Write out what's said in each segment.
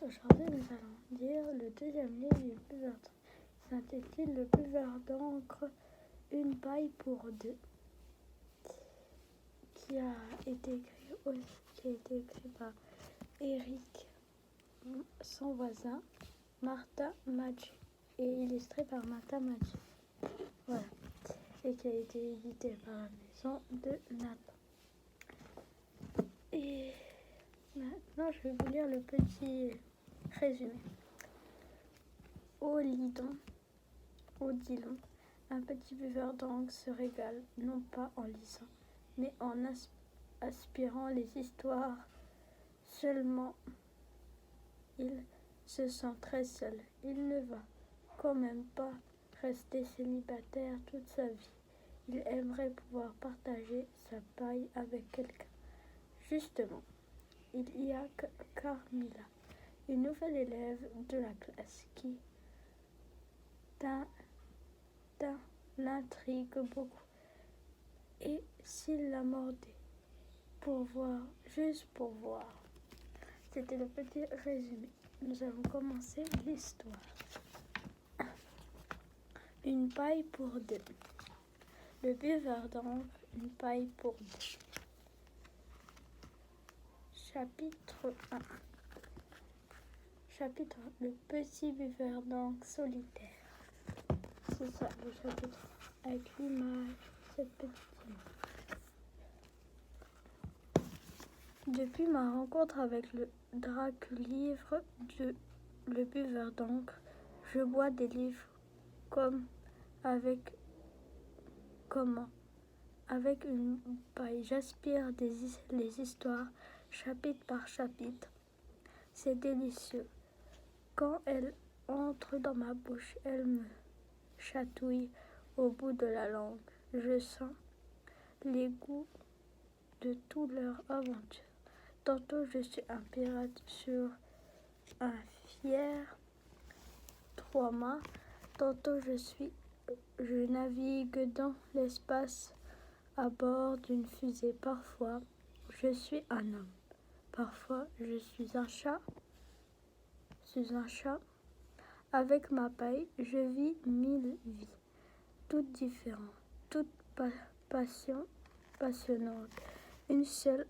Aujourd'hui, nous allons lire le deuxième livre du buveur d'encre. Il s'intitule Le buveur d'encre, une paille pour deux, qui a été écrit par Eric, son voisin, Martha Maggi, et illustré par Martha Maggi. Voilà. Et qui a été édité par la maison de Nathan. Et maintenant, je vais vous lire le petit résumé. Au Dillon, un petit buveur d'encre se régale, non pas en lisant, mais en aspirant les histoires. Seulement, il se sent très seul. Il ne va quand même pas rester célibataire toute sa vie. Il aimerait pouvoir partager sa paille avec quelqu'un. Justement, il y a Carmilla, une nouvelle élève de la classe qui l'intrigue beaucoup. Et s'il la mordait, juste pour voir. C'était le petit résumé. Nous allons commencer l'histoire. Une paille pour deux. Le buveur d'encre, une paille pour deux. Chapitre 1. Chapitre 1. Le petit buveur d'encre solitaire. C'est ça le chapitre 1. Avec l'image, cette petite image. Depuis ma rencontre avec le Draculivre, le buveur d'encre, je bois des livres avec une paille. J'aspire les histoires, chapitre par chapitre. C'est délicieux. Quand elle entre dans ma bouche, elle me chatouille au bout de la langue. Je sens les goûts de toutes leurs aventures. Tantôt je suis un pirate sur un fier trois-mâts, tantôt je navigue dans l'espace à bord d'une fusée. Parfois je suis un homme, parfois je suis un chat. Avec ma paille, je vis 1000 vies, toutes différentes, toutes passionnantes. Le seul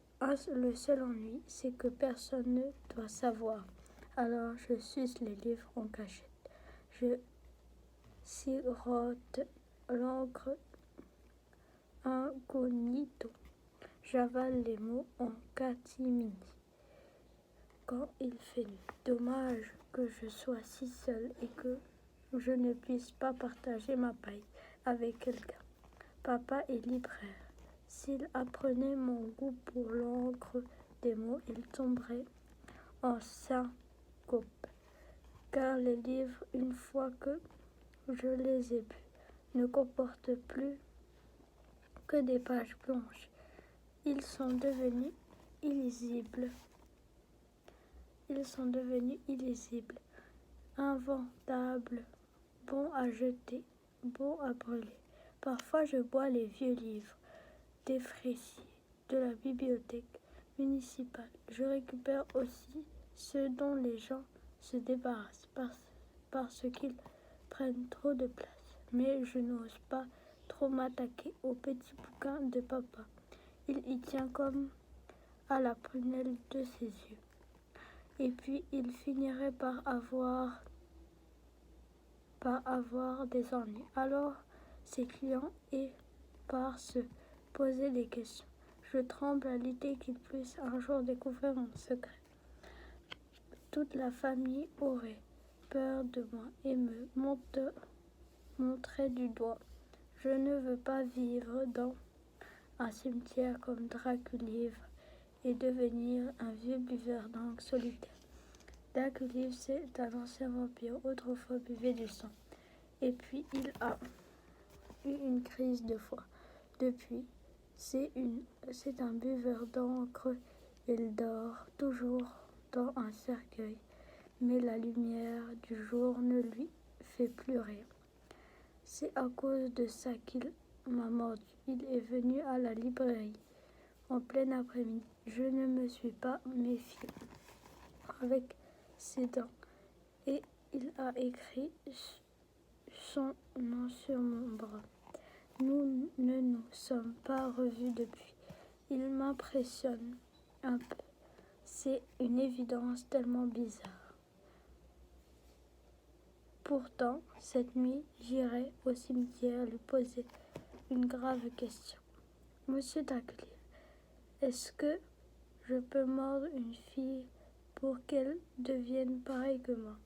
ennui, c'est que personne ne doit savoir. Alors je suce les livres en cachette. Je sirote l'encre incognito. J'avale les mots en catimini. Quand il fait nuit, dommage que je sois si seule et que je ne puisse pas partager ma paille avec quelqu'un. Papa est libraire. S'il apprenait mon goût pour l'encre des mots, il tomberait en syncope. Car les livres, une fois que je les ai lus, ne comportent plus que des pages blanches. Ils sont devenus illisibles. Invendables, bons à jeter, bons à brûler. Parfois je bois les vieux livres défraîchis de la bibliothèque municipale. Je récupère aussi ceux dont les gens se débarrassent parce qu'ils prennent trop de place. Mais je n'ose pas trop m'attaquer au petit bouquin de papa. Il y tient comme à la prunelle de ses yeux. Et puis il finirait par avoir des ennuis. Alors ses clients et par se poser des questions. Je tremble à l'idée qu'il puisse un jour découvrir mon secret. Toute la famille aurait peur de moi et me montrait du doigt. Je ne veux pas vivre dans un cimetière comme Draculivre et devenir un vieux buveur d'encre solitaire. Draculivre, c'est un ancien vampire, autrefois buvait du sang. Et puis il a eu une crise de foi. Depuis, c'est un buveur d'encre. Il dort toujours dans un cercueil, mais la lumière du jour ne lui fait plus rien. C'est à cause de ça qu'il m'a mordu. Il est venu à la librairie en plein après-midi. Je ne me suis pas méfiée. Avec ses dents et il a écrit son nom sur mon bras. Nous ne nous sommes pas revus depuis. Il m'impressionne un peu. C'est une évidence tellement bizarre. Pourtant, cette nuit, j'irai au cimetière lui poser une grave question. Monsieur Tacliffe, est-ce que je peux mordre une fille pour qu'elle devienne pareille que moi,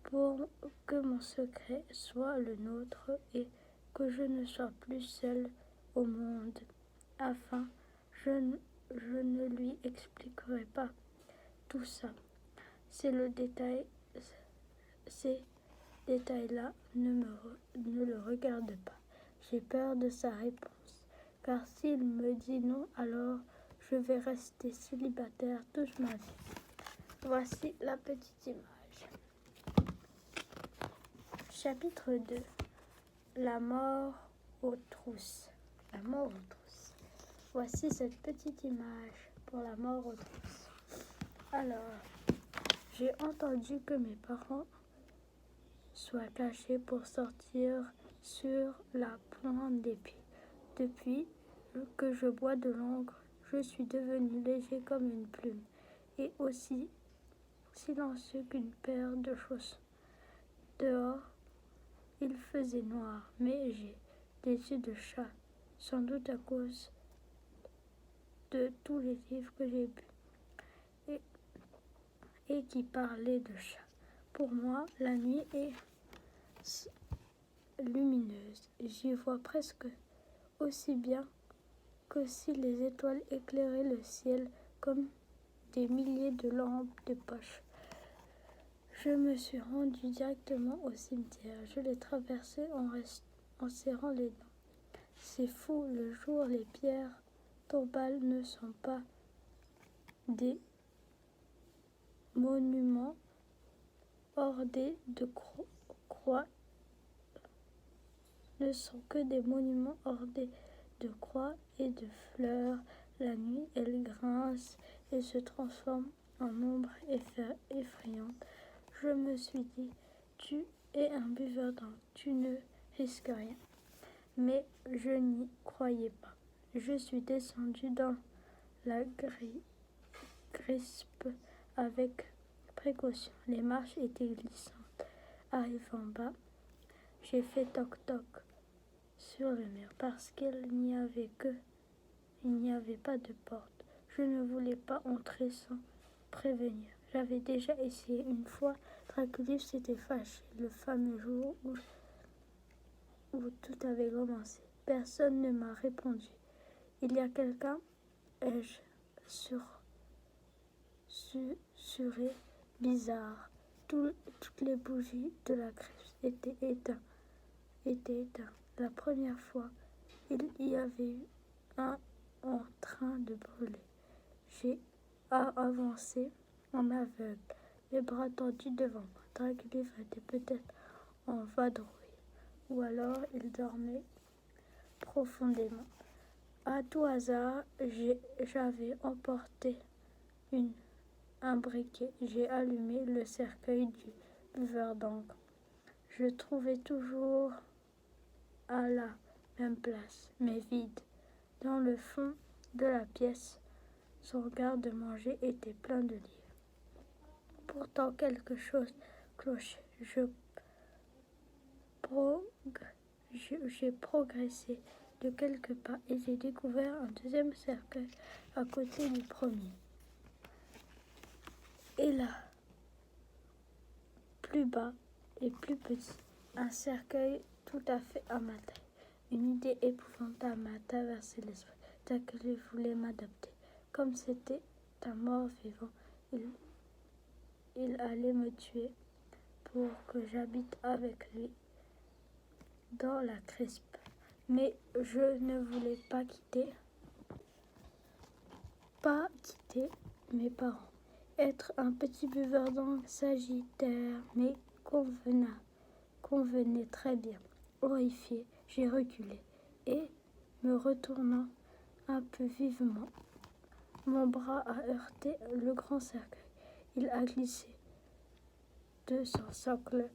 pour que mon secret soit le nôtre et que je ne sois plus seule au monde. Enfin, je ne lui expliquerai pas tout ça. Ces détails-là ne le regardent pas. J'ai peur de sa réponse, car s'il me dit non, alors je vais rester célibataire toute ma vie. Voici la petite image. Chapitre 2. La mort aux trousses. La mort aux trousses. Voici cette petite image pour la mort aux trousses. Alors, j'ai entendu que mes parents soient cachés pour sortir sur la pointe des pieds. Depuis que je bois de l'encre, je suis devenu léger comme une plume et aussi silencieux qu'une paire de chaussons. Dehors, il faisait noir, mais j'ai des yeux de chat, sans doute à cause de tous les livres que j'ai lus et qui parlaient de chats. Pour moi, la nuit est lumineuse. J'y vois presque aussi bien que si les étoiles éclairaient le ciel comme des milliers de lampes de poche. Je me suis rendu directement au cimetière. Je l'ai traversé en serrant les dents. C'est fou, le jour, les pierres tombales ne sont pas des monuments bordés de croix, ne sont que des monuments bordés de croix et de fleurs. La nuit, elle grince et se transforme en ombre effrayante. Je me suis dit, tu es un buveur d'encre, tu ne risques rien. Mais je n'y croyais pas. Je suis descendu dans la grispe avec précaution. Les marches étaient glissantes. Arrivant bas, j'ai fait toc-toc sur le mur parce qu'il n'y avait pas de porte. Je ne voulais pas entrer sans prévenir. J'avais déjà essayé une fois. Tacliffe s'était fâché le fameux jour où tout avait commencé. Personne ne m'a répondu. Il y a quelqu'un, ai-je susurré bizarre. Toutes les bougies de la crèche étaient éteintes. La première fois, il y avait eu un en train de brûler. J'ai avancé en aveugle, les bras tendus devant moi. Tacliffe était peut-être en vadrouille, ou alors il dormait profondément. À tout hasard, j'avais emporté un briquet. J'ai allumé le cercueil du buveur d'encre. Je trouvais toujours à la même place, mais vide. Dans le fond de la pièce, son garde-manger était plein de livres. Pourtant, quelque chose clochait. J'ai progressé de quelques pas et j'ai découvert un deuxième cercueil à côté du premier. Et là, plus bas et plus petit, un cercueil tout à fait à ma taille. Une idée épouvantable m'a traversé l'esprit. Tacliffe voulait m'adopter. Comme c'était un mort-vivant, il allait me tuer pour que j'habite avec lui dans la crispe. Mais je ne voulais pas quitter mes parents. Être un petit buveur d'encre sagittaire, mais convenait très bien. Horrifié, j'ai reculé et, me retournant un peu vivement, mon bras a heurté le grand cercueil. Il a glissé. de son socle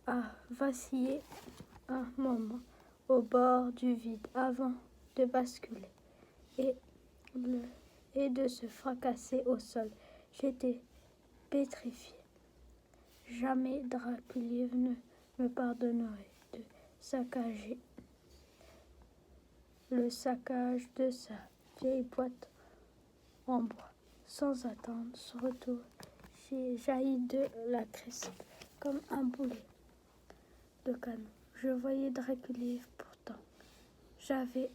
a vacillé un moment au bord du vide avant de basculer et, et de se fracasser au sol. J'étais pétrifiée. Jamais Draculiev ne me pardonnerait de saccager le saccage de sa vieille boîte en bois. Sans attendre son retour, j'ai jailli de la crispe comme un boulet de canon. Je voyais Draculiev pourtant. J'avais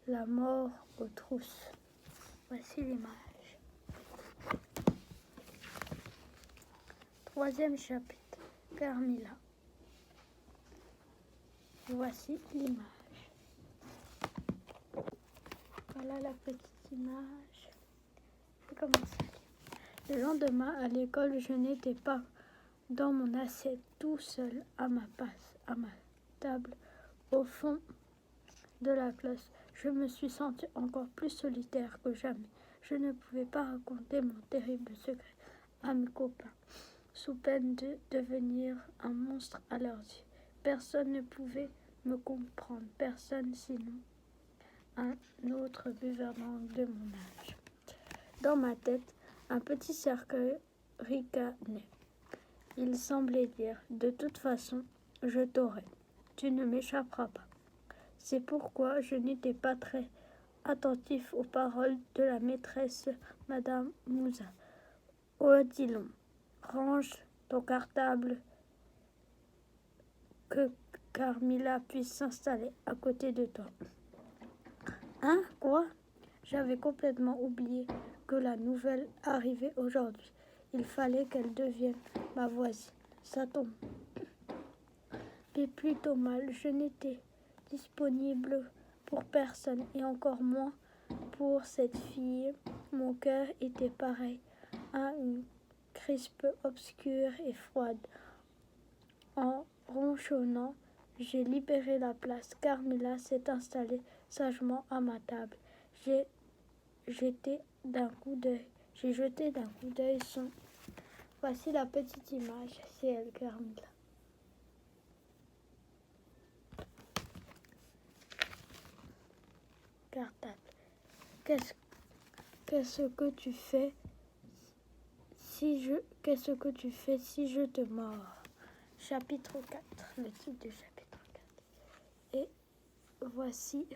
la mort aux trousses. Voici l'image. Troisième chapitre. Carmilla. Voici l'image. Voilà la petite image. Je commence à lire. Le lendemain, à l'école, je n'étais pas dans mon assiette, tout seul à ma table, au fond de la classe. Je me suis sentie encore plus solitaire que jamais. Je ne pouvais pas raconter mon terrible secret à mes copains, sous peine de devenir un monstre à leurs yeux. Personne ne pouvait me comprendre, personne sinon un autre buveur de mon âge. Dans ma tête, un petit cercueil ricanait. Il semblait dire, de toute façon, je t'aurai. Tu ne m'échapperas pas. C'est pourquoi je n'étais pas très attentif aux paroles de la maîtresse, Madame Mouza. Odilon, range ton cartable, que Carmilla puisse s'installer à côté de toi. Hein? Quoi? J'avais complètement oublié que la nouvelle arrivait aujourd'hui. Il fallait qu'elle devienne ma voisine. Ça tombe. Mais plutôt mal, je n'étais disponible pour personne et encore moins pour cette fille. Mon cœur était pareil à une crispe obscure et froide. En ronchonnant, j'ai libéré la place. Carmilla s'est installée sagement à ma table. J'ai jeté d'un coup d'œil son. Voici la petite image. C'est elle, Carmilla. Cartable. Qu'est-ce que tu fais si je te mords? Chapitre 4. Le titre du chapitre 4. Et voici.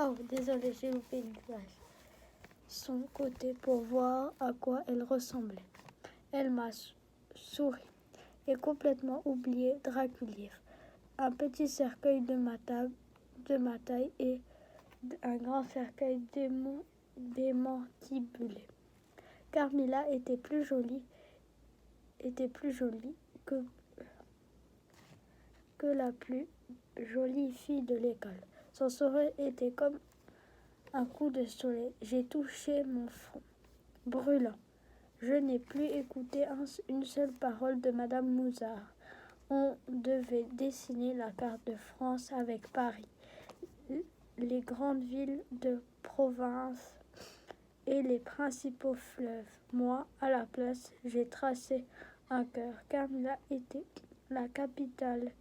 Oh, désolé, j'ai loupé une page. Son côté pour voir à quoi elle ressemblait. Elle m'a souri et complètement oublié Draculiev. Un petit cercueil de ma taille et un grand cercueil démantibulé. Carmilla était plus jolie que la plus jolie fille de l'école. Son sourire était comme un coup de soleil. J'ai touché mon front, brûlant. Je n'ai plus écouté une seule parole de Madame Mouzard. On devait dessiner la carte de France avec Paris, les grandes villes de province et les principaux fleuves. Moi, à la place, j'ai tracé un cœur. Carmilla était la capitale.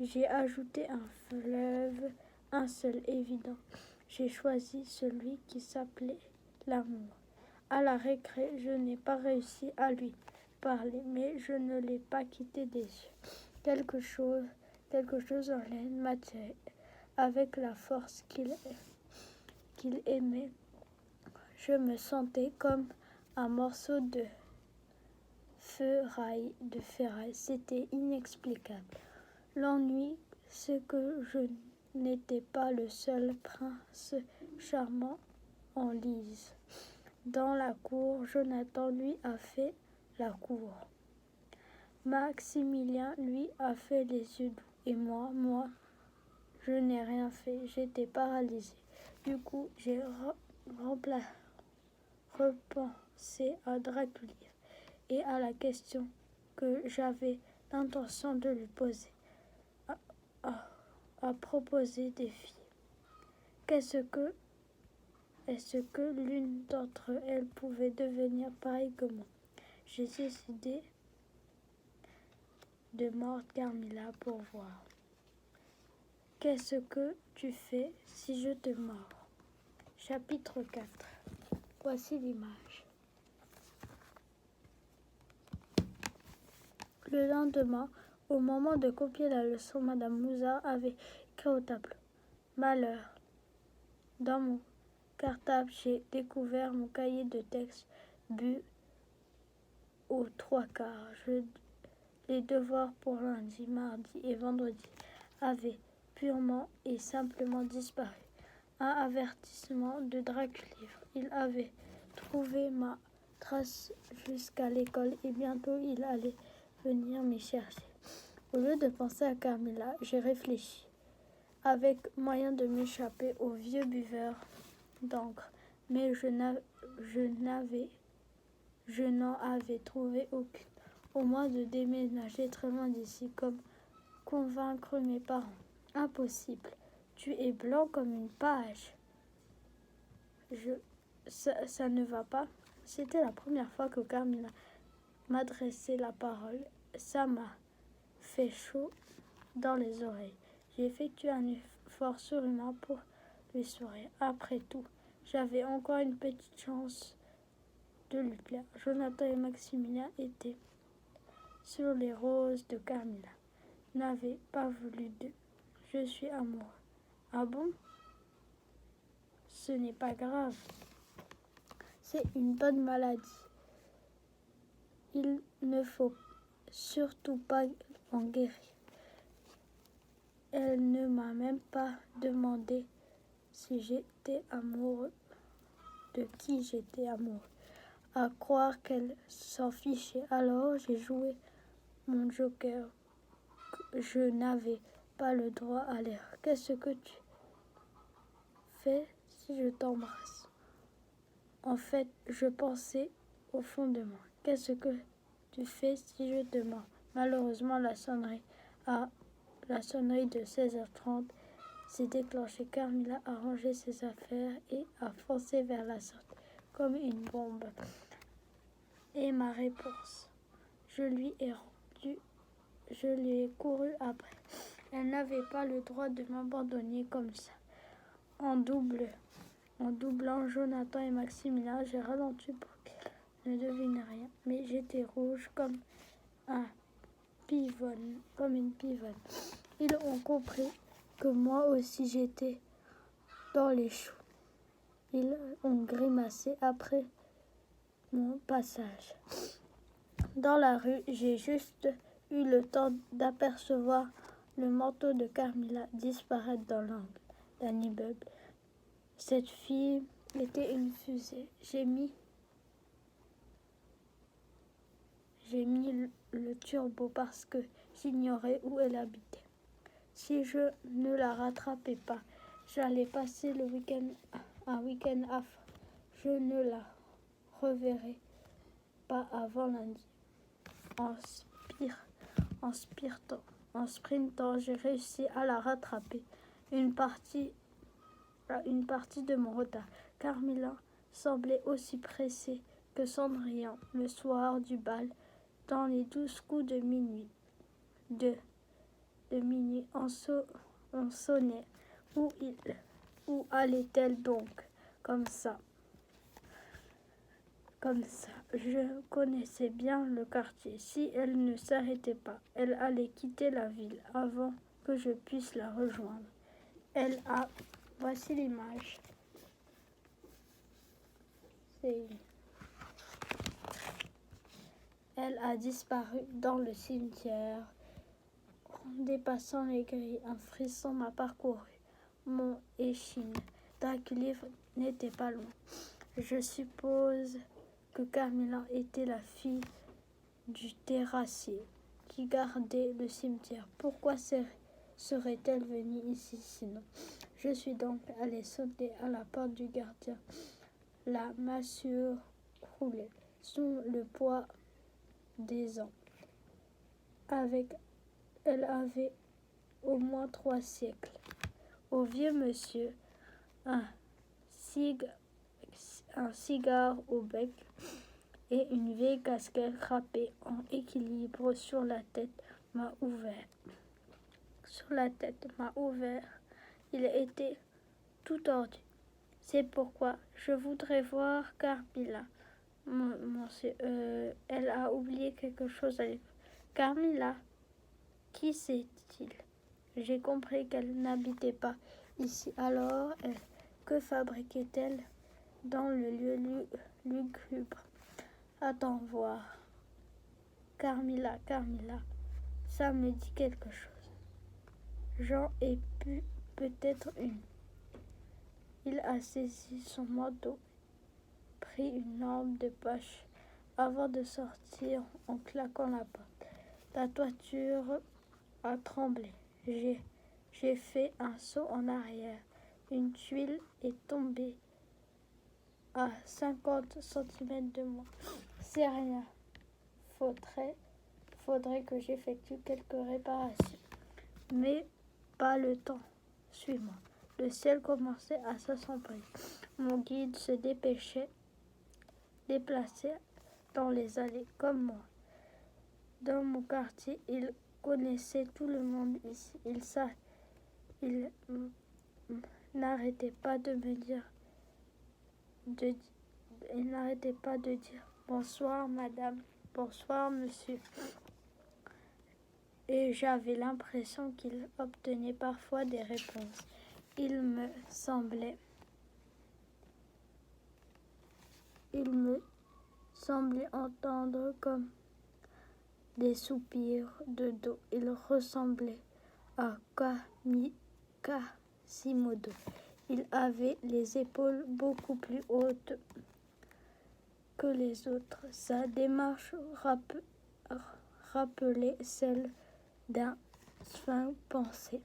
J'ai ajouté un fleuve, un seul évident. J'ai choisi celui qui s'appelait l'amour. À la récré, je n'ai pas réussi à lui parler, mais je ne l'ai pas quitté des yeux. Quelque chose en laine m'attirait avec la force qu'il aimait. Je me sentais comme un morceau de ferraille. C'était inexplicable. L'ennui, c'est que je n'étais pas le seul prince charmant en lice. Dans la cour, Jonathan, lui, a fait la cour. Maximilien, lui, a fait les yeux doux. Et moi, je n'ai rien fait. J'étais paralysée. Du coup, j'ai repensé à Draculiev et à la question que j'avais l'intention de lui poser, à proposer des filles. Qu'est-ce que Est-ce que l'une d'entre elles pouvait devenir pareille que moi? J'ai décidé de mordre Carmilla pour voir. Qu'est-ce que tu fais si je te mords? Chapitre 4. Voici l'image. Le lendemain, au moment de copier la leçon, Madame Mouzard avait écrit au tableau. Malheur. Dans mon cartable, j'ai découvert mon cahier de texte bu aux 3/4. Les devoirs pour lundi, mardi et vendredi avaient purement et simplement disparu. Un avertissement de Draculivre. Il avait trouvé ma trace jusqu'à l'école et bientôt il allait venir m'y chercher. Au lieu de penser à Carmilla, j'ai réfléchi, avec moyen de m'échapper au vieux buveur d'encre, mais je n'en avais trouvé aucune. Au moins de déménager très loin d'ici, comme convaincre mes parents. Impossible. Tu es blanc comme une page. Ça ne va pas. C'était la première fois que Carmilla m'adressait la parole. Ça m'a fait chaud dans les oreilles. J'ai effectué un effort surhumain pour lui sourire. Après tout, j'avais encore une petite chance de lui plaire. Jonathan et Maximilien étaient sur les roses de Carmilla. N'avais pas voulu d'eux. Je suis amoureux. Ah bon? Ce n'est pas grave. C'est une bonne maladie. Il ne faut surtout pas en guérir. Elle ne m'a même pas demandé si j'étais amoureux, de qui j'étais amoureux. À croire qu'elle s'en fichait. Alors j'ai joué mon joker. Je n'avais pas le droit à l'erreur. Qu'est-ce que tu fais si je t'embrasse? En fait, je pensais au fond de moi. Qu'est-ce que tu fais si je te mords? Malheureusement, la sonnerie de 16h30 s'est déclenchée. Carmilla a rangé ses affaires et a foncé vers la sortie comme une bombe. Et ma réponse, je lui ai couru après. Elle n'avait pas le droit de m'abandonner comme ça. En doublant Jonathan et Maximilien, j'ai ralenti pour qu'elle ne devine rien. Mais j'étais rouge comme une pivonne. Ils ont compris que moi aussi j'étais dans les choux. Ils ont grimacé après mon passage. Dans la rue, j'ai juste eu le temps d'apercevoir le manteau de Carmilla disparaître dans l'angle d'un immeuble. Cette fille était une fusée. J'ai mis le turbo parce que j'ignorais où elle habitait. Si je ne la rattrapais pas, j'allais passer un week-end affreux. Je ne la reverrai pas avant lundi. En sprintant, j'ai réussi à la rattraper. Une partie de mon retard. Carmilla semblait aussi pressée que Cendrillon le soir du bal, dans les 12 coups de minuit. De minuit, on sonnait. Où allait-elle donc? Comme ça. Je connaissais bien le quartier. Si elle ne s'arrêtait pas, elle allait quitter la ville avant que je puisse la rejoindre. Voici l'image. Elle a disparu dans le cimetière. En dépassant les grilles, un frisson m'a parcouru mon échine. Draculivre n'était pas loin. Je suppose que Carmilla était la fille du terrassier qui gardait le cimetière. Pourquoi serait-elle venue ici sinon? Je suis donc allée sauter à la porte du gardien. La massue croulait sous le poids des ans. Elle avait au moins 3 siècles. Au vieux monsieur, un un cigare au bec et une vieille casquette râpée en équilibre sur la tête m'a ouvert. Il était tout tordu. C'est pourquoi je voudrais voir Carmilla. Elle a oublié quelque chose à l'école. Carmilla, qui c'est-il? J'ai compris qu'elle n'habitait pas ici. Alors, que fabriquait-elle dans le lieu lugubre? Attends voir. Carmilla, ça me dit quelque chose. J'en ai peut-être une. Il a saisi son manteau, pris une lampe de poche avant de sortir en claquant la porte. La toiture a tremblé. J'ai fait un saut en arrière. Une tuile est tombée à 50 centimètres de moi. C'est rien. Faudrait que j'effectue quelques réparations. Mais pas le temps. Suis-moi. Le ciel commençait à s'assombrir. Mon guide se déplaçait dans les allées comme moi. Dans mon quartier, il connaissait tout le monde ici. Il n'arrêtait pas de me dire, il n'arrêtait pas de dire bonsoir madame, bonsoir monsieur. Et j'avais l'impression qu'il obtenait parfois des réponses. Il me semblait entendre comme des soupirs de dos. Il ressemblait à Quasimodo. Il avait les épaules beaucoup plus hautes que les autres. Sa démarche rappelait celle d'un sphinx pensé.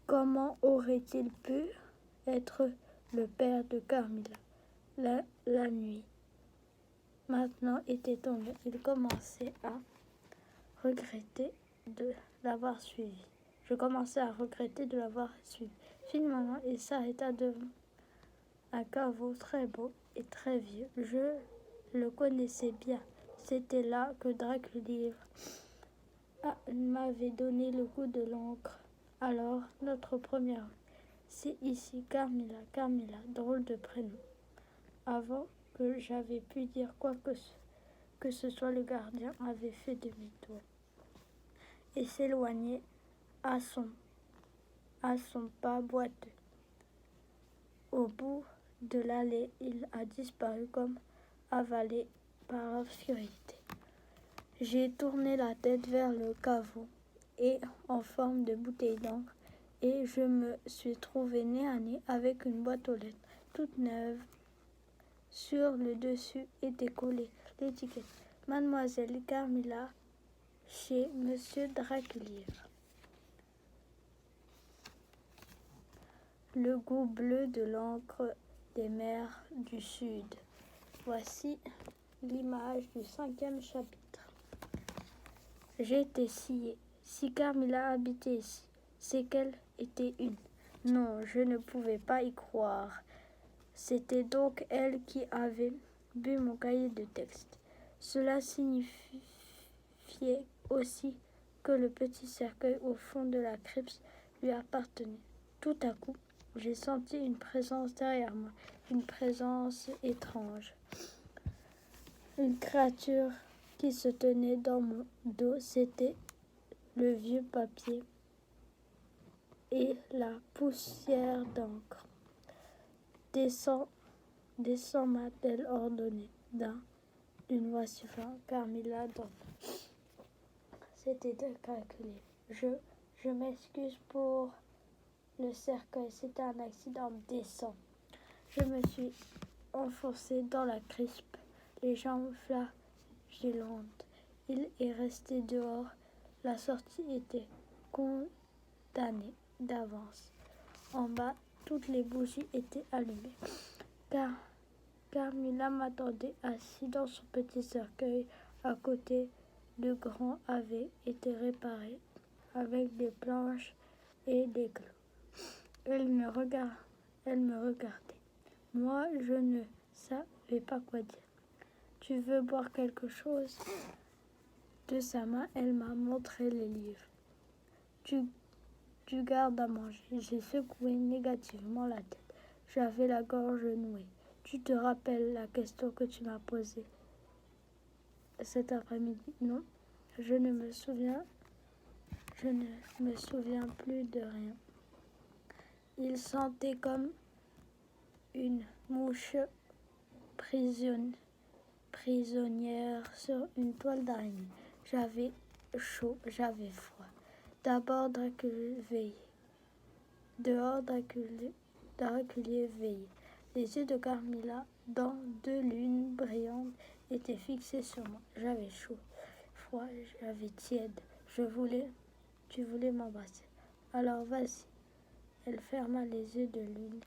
Comment aurait-il pu être le père de Carmilla? La nuit maintenant était tombée. Il commençait à regretter de l'avoir suivi. Je commençais à regretter de l'avoir suivi. Finalement, il s'arrêta devant un caveau très beau et très vieux. Je le connaissais bien. C'était là que Dracul m'avait donné le goût de l'encre. Alors, notre première rue. C'est ici, Carmilla, drôle de prénom. Avant que j'avais pu dire quoi que ce soit, le gardien avait fait demi-tour et s'éloignait à son pas boiteux. Au bout de l'allée, il a disparu comme avalé par l'obscurité. J'ai tourné la tête vers le caveau et en forme de bouteille d'encre et je me suis trouvé nez à nez avec une boîte aux lettres toute neuve. Sur le dessus était collée l'étiquette Mademoiselle Carmilla chez Monsieur Draculier. Le goût bleu de l'encre des mers du Sud. Voici l'image du 5e chapitre. J'étais sciée. Si Carmilla habitait ici, c'est qu'elle était une. Non, je ne pouvais pas y croire. C'était donc elle qui avait bu mon cahier de texte. Cela signifiait aussi que le petit cercueil au fond de la crypte lui appartenait. Tout à coup, j'ai senti une présence derrière moi, une présence étrange. Une créature qui se tenait dans mon dos, c'était le vieux papier et la poussière d'encre. Descends, m'a-t-elle ordonné d'une voix suffisante. Carmilla donne. C'était calculé. Je m'excuse pour le cercueil, c'était un accident. Descends. Je me suis enfoncée dans la crispe, les jambes flagellantes. Il est resté dehors. La sortie était condamnée d'avance. En bas, toutes les bougies étaient allumées. Carmilla m'attendait assis dans son petit cercueil. À côté, le grand avait été réparé avec des planches et des clous. Elle me regardait. Moi, je ne savais pas quoi dire. Tu veux boire quelque chose? De sa main, elle m'a montré les livres. Tu gardes à manger. J'ai secoué négativement la tête. J'avais la gorge nouée. Tu te rappelles la question que tu m'as posée cet après-midi? Non, je ne me souviens plus de rien. Il sentait comme une mouche prisonnière sur une toile d'araignée. J'avais chaud, j'avais froid. D'abord, Dracula veillait. Dehors, Dracula veillait. Les yeux de Carmilla, dans deux lunes brillantes, étaient fixés sur moi. J'avais chaud, froid, j'avais tiède. Tu voulais m'embrasser. Alors vas-y. Elle ferma les yeux de lune.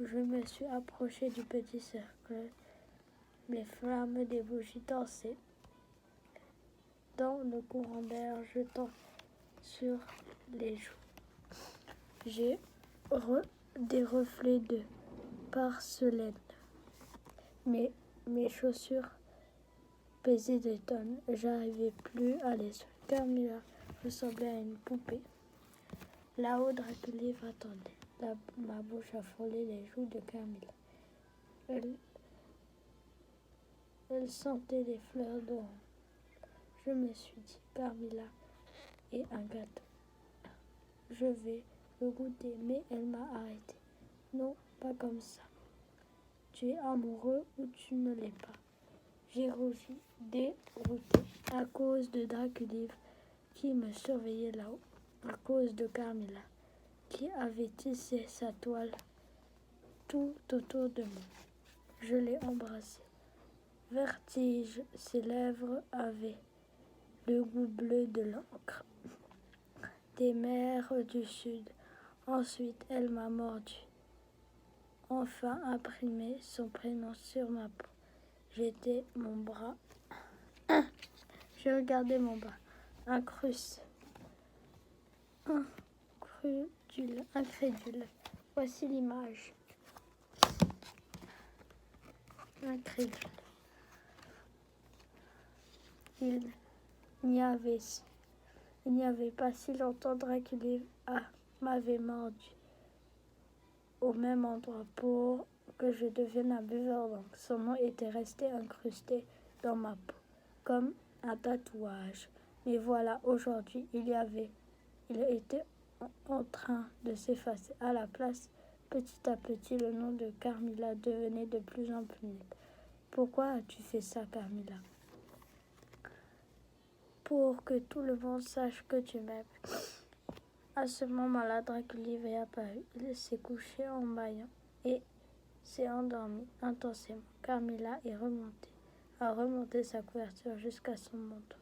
Je me suis approchée du petit cercle. Les flammes des bougies dansaient dans le courant d'air jetant sur les joues. J'ai des reflets de porcelaine. Mes chaussures pesaient des tonnes. J'arrivais plus à les suivre. Carmilla ressemblait à une poupée. Là-haut, Dracula attendait. Ma bouche a frôlé les joues de Carmilla. Elle sentait les fleurs d'orange. Je me suis dit, Carmilla est un gâteau. Je vais le goûter, mais elle m'a arrêté. Non, pas comme ça. Tu es amoureux ou tu ne l'es pas. J'ai rougi, dérouté, à cause de Dracula qui me surveillait là-haut, à cause de Carmilla qui avait tissé sa toile tout autour de moi. Je l'ai embrassé. Vertige, ses lèvres avaient le goût bleu de l'encre des mers du sud. Ensuite, elle m'a mordu. Enfin imprimé son prénom sur ma peau. J'étais mon bras. Je regardais mon bras. Incrédule. Voici l'image. Incrédule. Il n'y avait pas si longtemps, Dracula m'avait mordu au même endroit pour que je devienne un buveur d'encre. Son nom était resté incrusté dans ma peau, comme un tatouage. Mais voilà, aujourd'hui, il était en train de s'effacer. À la place, petit à petit, le nom de Carmilla devenait de plus en plus net. Pourquoi as-tu fait ça, Carmilla? Pour que tout le monde sache que tu m'aimes. À ce moment-là, Dracula est apparu. Il s'est couché en bâillant et s'est endormi intensément. Carmilla a remonté sa couverture jusqu'à son menton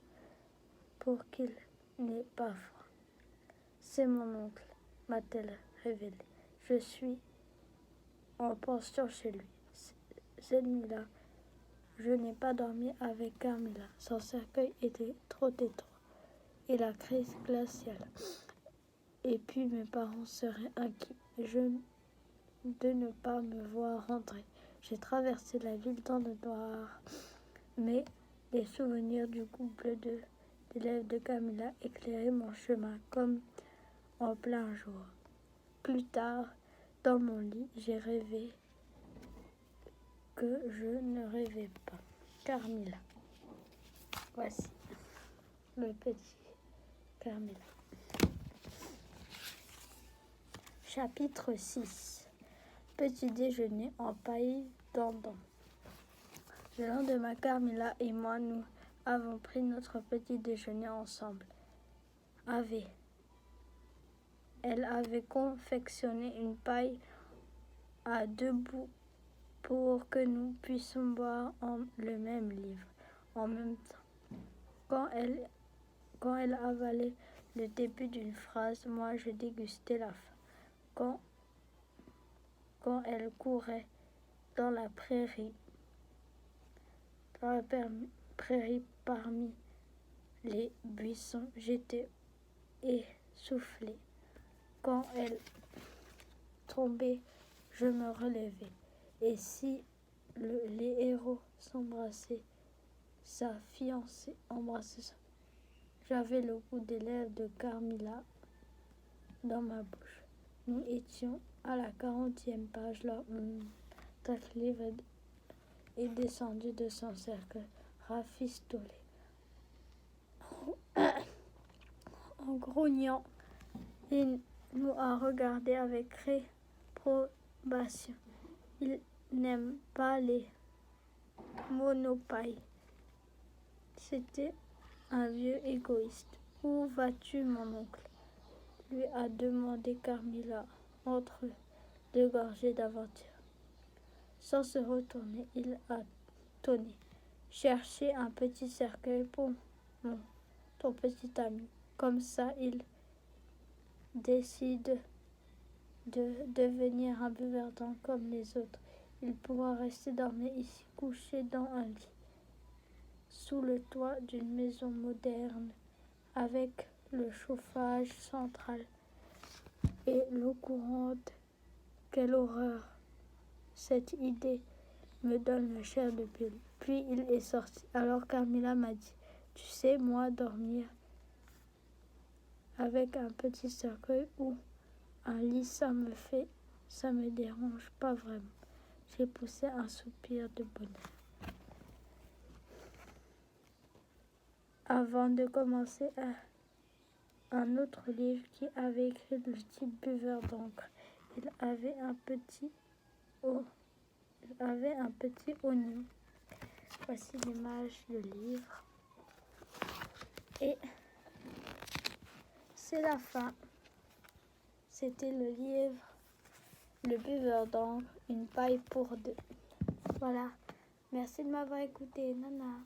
pour qu'il n'ait pas froid. C'est mon oncle, m'a-t-elle révélé. Je suis en pension chez lui. Cette nuit-là, je n'ai pas dormi avec Carmilla. Son cercueil était trop étroit et la crise glaciale. Et puis mes parents seraient inquiets de ne pas me voir rentrer. J'ai traversé la ville dans le noir, mais les souvenirs du couple d'élèves de Carmilla éclairaient mon chemin comme en plein jour. Plus tard, dans mon lit, j'ai rêvé que je ne rêvais pas. Carmilla. Voici le petit Carmilla. Chapitre 6. Petit déjeuner en paille d'Andon. Le lendemain, Carmilla et moi, nous avons pris notre petit déjeuner ensemble. Elle avait confectionné une paille à deux bouts pour que nous puissions boire le même livre en même temps. Quand elle avalait le début d'une phrase, moi je dégustais la fin. Quand elle courait dans la prairie parmi les buissons, j'étais essoufflée. Quand elle tombait, je me relevais. Et si les héros s'embrassaient, sa fiancée embrassait sa... J'avais le goût des lèvres de Carmilla dans ma bouche. Nous étions à la 40e page. Notre livre est descendu de son cercle, rafistolé. En grognant, il nous a regardé avec réprobation. Il n'aime pas les monopailles. C'était un vieux égoïste. Où vas-tu, mon oncle? Lui a demandé Carmilla entre deux gorgées d'aventure. Sans se retourner, il a tonné. Chercher un petit cercueil pour ton petit ami. Comme ça, il décide de devenir un buveur d'encre comme les autres. Il pourra rester dormir ici, couché dans un lit, sous le toit d'une maison moderne, avec le chauffage central et l'eau courante. Quelle horreur! Cette idée me donne la chair de poule. Puis il est sorti. Alors Carmilla m'a dit, tu sais, moi, dormir avec un petit cercueil ou un lit, ça me dérange pas vraiment. J'ai poussé un soupir de bonheur. Avant de commencer un autre livre qui avait écrit le type buveur d'encre, il avait un petit oignon. Voici l'image du livre. Et c'est la fin. C'était le livre Le buveur d'encre, une paille pour deux. Voilà. Merci de m'avoir écouté. Nana.